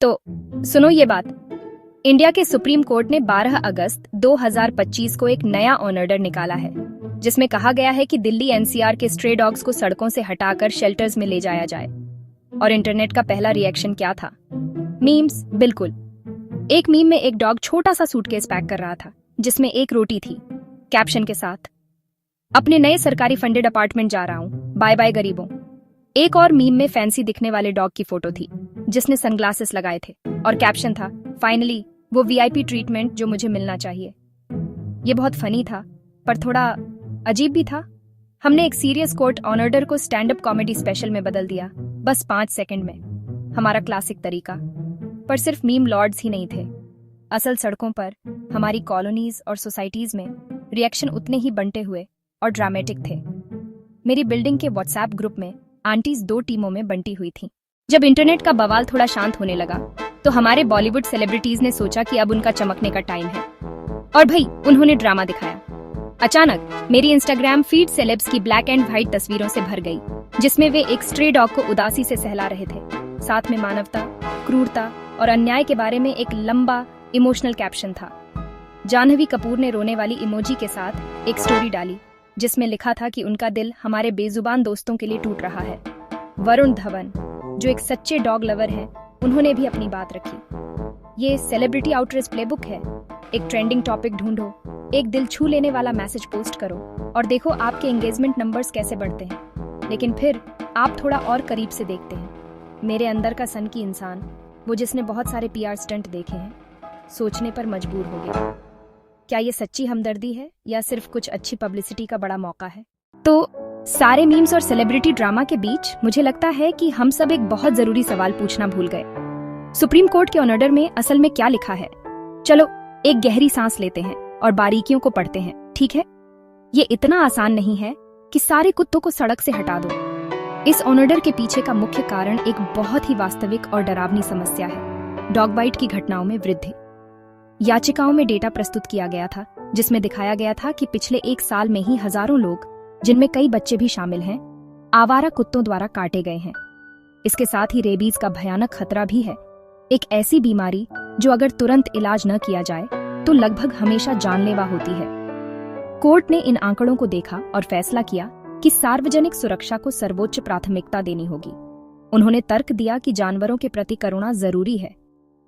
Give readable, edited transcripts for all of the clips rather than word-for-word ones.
तो सुनो ये बात। इंडिया के सुप्रीम कोर्ट ने 12 अगस्त 2025 को एक नया ऑर्डर निकाला है जिसमें कहा गया है कि दिल्ली एनसीआर के स्ट्रे डॉग्स को सड़कों से हटाकर शेल्टर्स में ले जाया जाए। और इंटरनेट का पहला रिएक्शन क्या था? मीम्स, बिल्कुल। एक मीम में एक डॉग छोटा सा सूटकेस पैक कर रहा था जिसमें एक रोटी थी, कैप्शन के साथ, अपने नए सरकारी फंडेड अपार्टमेंट जा रहा हूं, बाय बाय गरीबों। एक और मीम में फैंसी दिखने वाले डॉग की फोटो थी जिसने सनग्लासेस लगाए थे और कैप्शन था, फाइनली वो वीआईपी ट्रीटमेंट जो मुझे मिलना चाहिए। ये बहुत फनी था पर थोड़ा अजीब भी था। हमने एक सीरियस कोर्ट ऑर्डर को स्टैंड अप कॉमेडी स्पेशल में बदल दिया, बस 5 सेकंड में। हमारा क्लासिक तरीका। पर सिर्फ मीम लॉर्ड्स ही नहीं थे। असल सड़कों पर, हमारी कॉलोनीज और सोसाइटीज में रिएक्शन उतने ही बंटे हुए और ड्रामेटिक थे। मेरी बिल्डिंग के व्हाट्सएप ग्रुप में आंटीज 2 टीमों में बंटी हुई थी। जब इंटरनेट का बवाल थोड़ा शांत होने लगा तो हमारे बॉलीवुड सेलिब्रिटीज ने सोचा कि अब उनका चमकने का टाइम है, और भाई उन्होंने ड्रामा दिखाया। अचानक मेरी इंस्टाग्राम फीड सेलेब्स की ब्लैक एंड व्हाइट तस्वीरों से भर गई जिसमें वे एक स्ट्रे डॉग को उदासी से सहला रहे थे। साथ में मानवता, क्रूरता और अन्याय के बारे में एक लंबा इमोशनल कैप्शन था। जानवी कपूर ने रोने वाली इमोजी के साथ एक स्टोरी डाली जिसमें लिखा था कि उनका दिल हमारे बेजुबान दोस्तों के लिए टूट रहा है। वरुण धवन, जो एक सच्चे डॉग लवर हैं, उन्होंने भी अपनी बात रखी। ये सेलिब्रिटी आउटरीच प्लेबुक है। एक ट्रेंडिंग टॉपिक ढूंढो, एक दिल छू लेने वाला मैसेज पोस्ट करो और देखो आपके एंगेजमेंट नंबर्स कैसे बढ़ते हैं। लेकिन फिर आप थोड़ा और करीब से देखते हैं। मेरे अंदर का सन की इंसान, वो जिसने बहुत सारे पीआर स्टंट देखे हैं, सोचने पर मजबूर हो गया। क्या ये सच्ची हमदर्दी है या सिर्फ कुछ अच्छी पब्लिसिटी का बड़ा मौका है? तो सारे मीम्स और सेलिब्रिटी ड्रामा के बीच मुझे लगता है कि हम सब एक बहुत जरूरी सवाल पूछना भूल गए। सुप्रीम कोर्ट के ऑर्डर में असल में क्या लिखा है? चलो एक गहरी सांस लेते हैं और बारीकियों को पढ़ते हैं, ठीक है? ये इतना आसान नहीं है कि सारे कुत्तों को सड़क से हटा दो। इस ऑर्डर के पीछे का मुख्य कारण एक बहुत ही वास्तविक और डरावनी समस्या है, डॉग बाइट की घटनाओं में वृद्धि। याचिकाओं में डेटा प्रस्तुत किया गया था जिसमें दिखाया गया था कि पिछले 1 साल में ही हजारों लोग, जिनमें कई बच्चे भी शामिल हैं, आवारा कुत्तों द्वारा काटे गए हैं। इसके साथ ही रेबीज का भयानक खतरा भी है, एक ऐसी बीमारी जो अगर तुरंत इलाज न किया जाए तो लगभग हमेशा जानलेवा होती है। कोर्ट ने इन आंकड़ों को देखा और फैसला किया कि सार्वजनिक सुरक्षा को सर्वोच्च प्राथमिकता देनी होगी। उन्होंने तर्क दिया कि जानवरों के प्रति करुणा जरूरी है,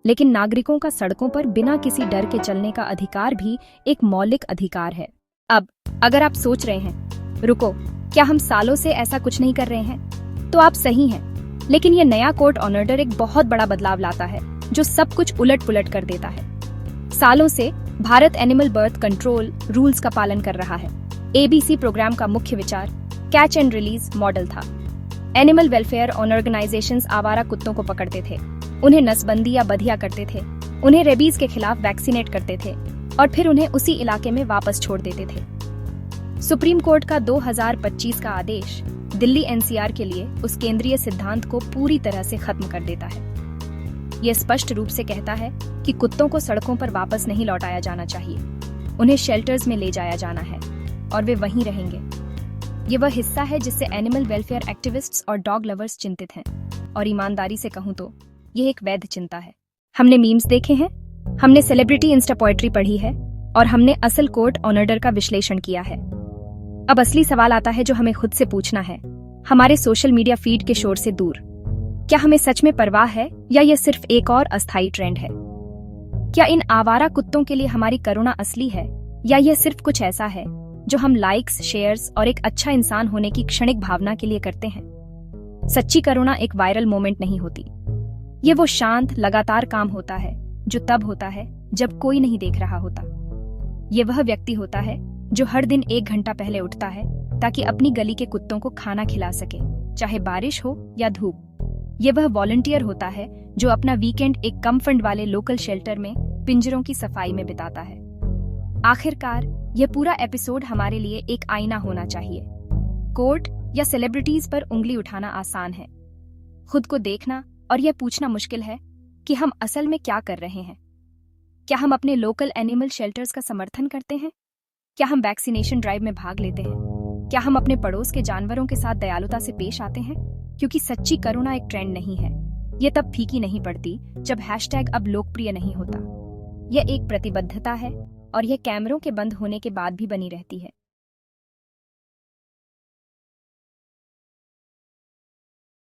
लेकिन नागरिकों का सड़कों पर बिना किसी डर के चलने का अधिकार भी एक मौलिक अधिकार है। अब अगर आप सोच रहे हैं, रुको, क्या हम सालों से ऐसा कुछ नहीं कर रहे हैं? तो आप सही हैं, लेकिन ये नया कोर्ट ऑर्डर एक बहुत बड़ा बदलाव लाता है जो सब कुछ उलट पुलट कर देता है। सालों से Bharat animal birth control rules का पालन कर रहा है। एबीसी प्रोग्राम का मुख्य विचार कैच एंड रिलीज मॉडल था। एनिमल वेलफेयर ऑर्गेनाइजेशंस आवारा कुत्तों को पकड़ते थे, उन्हें नसबंदी या बधिया करते थे, उन्हें रेबीज के खिलाफ वैक्सीनेट करते थे और फिर उन्हें उसी इलाके में वापस छोड़ देते थे। सुप्रीम कोर्ट का 2025 का आदेश दिल्ली एनसीआर के लिए उस केंद्रीय सिद्धांत को पूरी तरह से खत्म कर देता है। यह स्पष्ट रूप से कहता है कि कुत्तों को सड़कों पर वापस नहीं लौटाया जाना चाहिए, उन्हें शेल्टर्स में ले जाया जाना है और वे वहीं रहेंगे। ये वह हिस्सा है जिससे एनिमल वेलफेयर एक्टिविस्ट्स और डॉग लवर्स चिंतित हैं, और ईमानदारी से कहूं तो यह एक वैध चिंता है। हमने मीम्स देखे हैं, हमने सेलिब्रिटी इंस्टा पोएट्री पढ़ी है और हमने असल कोर्ट ऑर्डर का विश्लेषण किया है। अब असली सवाल आता है जो हमें खुद से पूछना है, हमारे सोशल मीडिया फीड के शोर से दूर। क्या हमें सच में परवाह है या यह सिर्फ एक और अस्थायी ट्रेंड है? क्या इन आवारा कुत्तों के लिए हमारी करुणा असली है या यह सिर्फ कुछ ऐसा है जो हम लाइक्स, शेयर्स और एक अच्छा इंसान होने की क्षणिक भावना के लिए करते हैं? सच्ची करुणा एक वायरल मोमेंट नहीं होती। ये वो शांत, लगातार काम होता है जो तब होता है जब कोई नहीं देख रहा होता। ये वह व्यक्ति होता है जो हर दिन 1 घंटा पहले उठता है ताकि अपनी गली के कुत्तों को खाना खिला सके, चाहे बारिश हो या धूप। ये वह वॉलंटियर होता है जो अपना वीकेंड एक कम फंड वाले लोकल शेल्टर में पिंजरों की सफाई में बिताता है। आखिरकार यह पूरा एपिसोड हमारे लिए एक आईना होना चाहिए। कोर्ट या सेलिब्रिटीज पर उंगली उठाना आसान है, खुद को देखना और यह पूछना मुश्किल है कि हम असल में क्या कर रहे हैं। क्या हम अपने लोकल एनिमल शेल्टर्स का समर्थन करते हैं? क्या हम वैक्सीनेशन ड्राइव में भाग लेते हैं? क्या हम अपने पड़ोस के जानवरों के साथ दयालुता से पेश आते हैं? क्योंकि सच्ची करुणा एक ट्रेंड नहीं है, ये तब फीकी नहीं पड़ती जब हैशटैग अब लोकप्रिय नहीं होता। यह एक प्रतिबद्धता है और यह कैमरों के बंद होने के बाद भी बनी रहती है।